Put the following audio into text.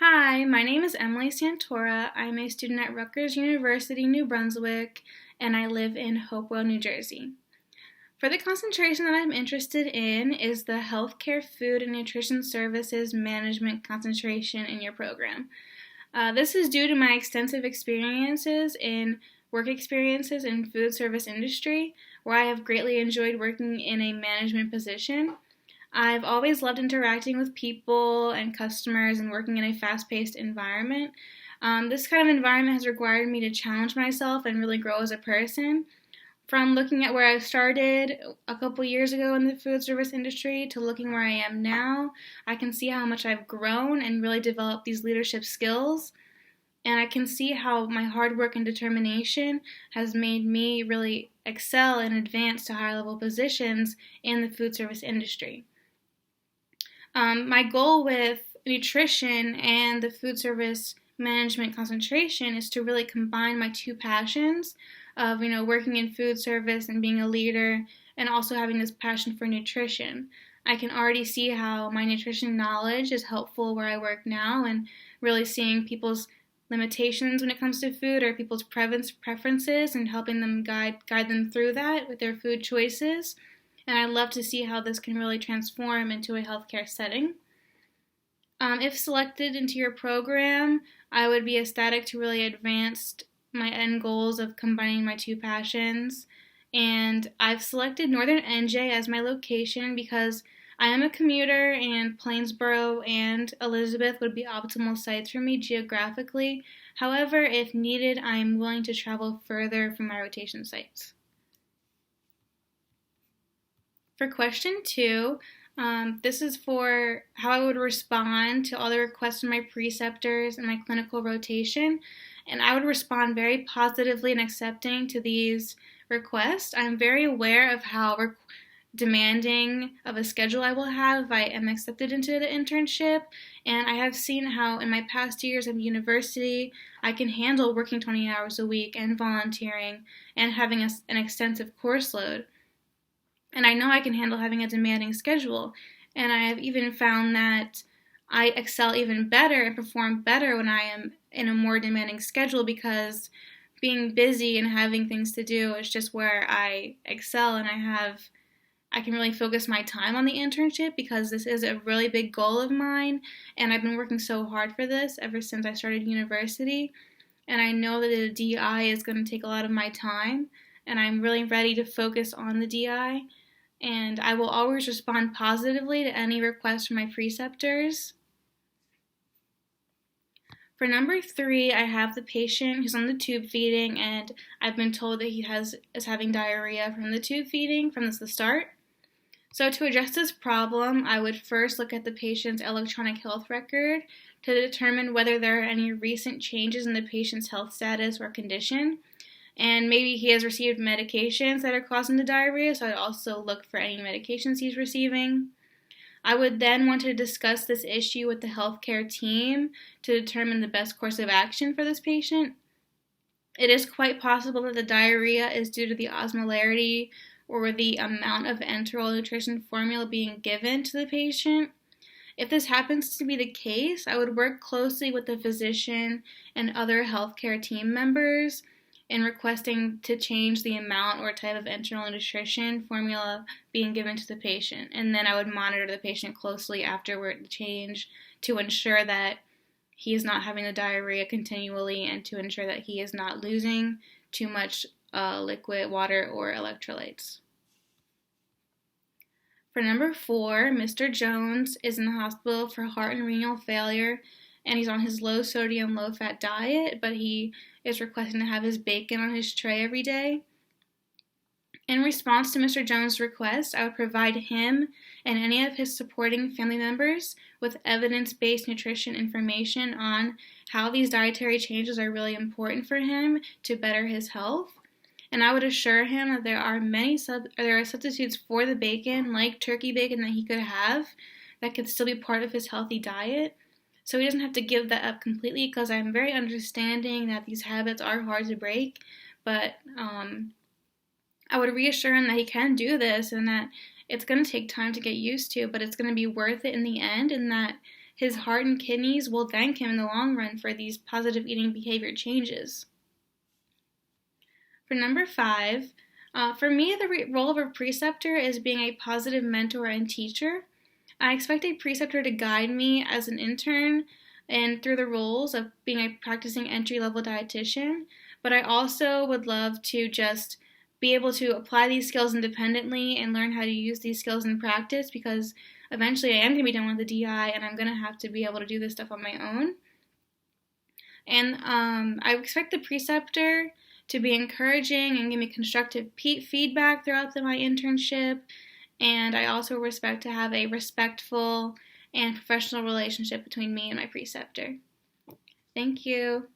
Hi, my name is Emily Santora. I'm a student at Rutgers University, New Brunswick, and I live in Hopewell, New Jersey. For the concentration that I'm interested in is the Healthcare Food and Nutrition Services Management concentration in your program. This is due to my extensive work experiences in food service industry, where I have greatly enjoyed working in a management position. I've always loved interacting with people and customers and working in a fast-paced environment. This kind of environment has required me to challenge myself and really grow as a person. From looking at where I started a couple years ago in the food service industry to looking where I am now, I can see how much I've grown and really developed these leadership skills. And I can see how my hard work and determination has made me really excel and advance to higher level positions in the food service industry. My goal with nutrition and the food service management concentration is to really combine my two passions of, working in food service and being a leader and also having this passion for nutrition. I can already see how my nutrition knowledge is helpful where I work now and really seeing people's limitations when it comes to food or people's preferences and helping them guide them through that with their food choices. And I'd love to see how this can really transform into a healthcare setting. If selected into your program, I would be ecstatic to really advance my end goals of combining my two passions. And I've selected Northern NJ as my location because I am a commuter and Plainsboro and Elizabeth would be optimal sites for me geographically. However, if needed, I'm willing to travel further from my rotation sites. For question 2, this is for how I would respond to all the requests from my preceptors and my clinical rotation. And I would respond very positively and accepting to these requests. I'm very aware of how demanding of a schedule I will have if I am accepted into the internship. And I have seen how in my past years of university, I can handle working 20 hours a week and volunteering and having an extensive course load. And I know I can handle having a demanding schedule. And I have even found that I excel even better and perform better when I am in a more demanding schedule because being busy and having things to do is just where I excel and I can really focus my time on the internship because this is a really big goal of mine and I've been working so hard for this ever since I started university. And I know that the DI is going to take a lot of my time and I'm really ready to focus on the DI. And I will always respond positively to any requests from my preceptors. For number 3, I have the patient who's on the tube feeding, and I've been told that he is having diarrhea from the tube feeding from the start. So to address this problem, I would first look at the patient's electronic health record to determine whether there are any recent changes in the patient's health status or condition. And maybe he has received medications that are causing the diarrhea, so I'd also look for any medications he's receiving. I would then want to discuss this issue with the healthcare team to determine the best course of action for this patient. It is quite possible that the diarrhea is due to the osmolarity or the amount of enteral nutrition formula being given to the patient. If this happens to be the case, I would work closely with the physician and other healthcare team members in requesting to change the amount or type of enteral nutrition formula being given to the patient. And then I would monitor the patient closely afterward the change to ensure that he is not having the diarrhea continually and to ensure that he is not losing too much liquid, water, or electrolytes. For number 4, Mr. Jones is in the hospital for heart and renal failure, and he's on his low sodium, low fat diet, but he is requesting to have his bacon on his tray every day. In response to Mr. Jones' request, I would provide him and any of his supporting family members with evidence-based nutrition information on how these dietary changes are really important for him to better his health. And I would assure him that there are substitutes for the bacon, like turkey bacon, that he could have that could still be part of his healthy diet. So he doesn't have to give that up completely because I'm very understanding that these habits are hard to break. But I would reassure him that he can do this and that it's going to take time to get used to, but it's going to be worth it in the end and that his heart and kidneys will thank him in the long run for these positive eating behavior changes. For number 5, for me, the role of a preceptor is being a positive mentor and teacher. I expect a preceptor to guide me as an intern and through the roles of being a practicing entry-level dietitian, but I also would love to just be able to apply these skills independently and learn how to use these skills in practice, because eventually I am going to be done with the DI and I'm going to have to be able to do this stuff on my own. And I expect the preceptor to be encouraging and give me constructive feedback throughout my internship. And I also expect to have a respectful and professional relationship between me and my preceptor. Thank you.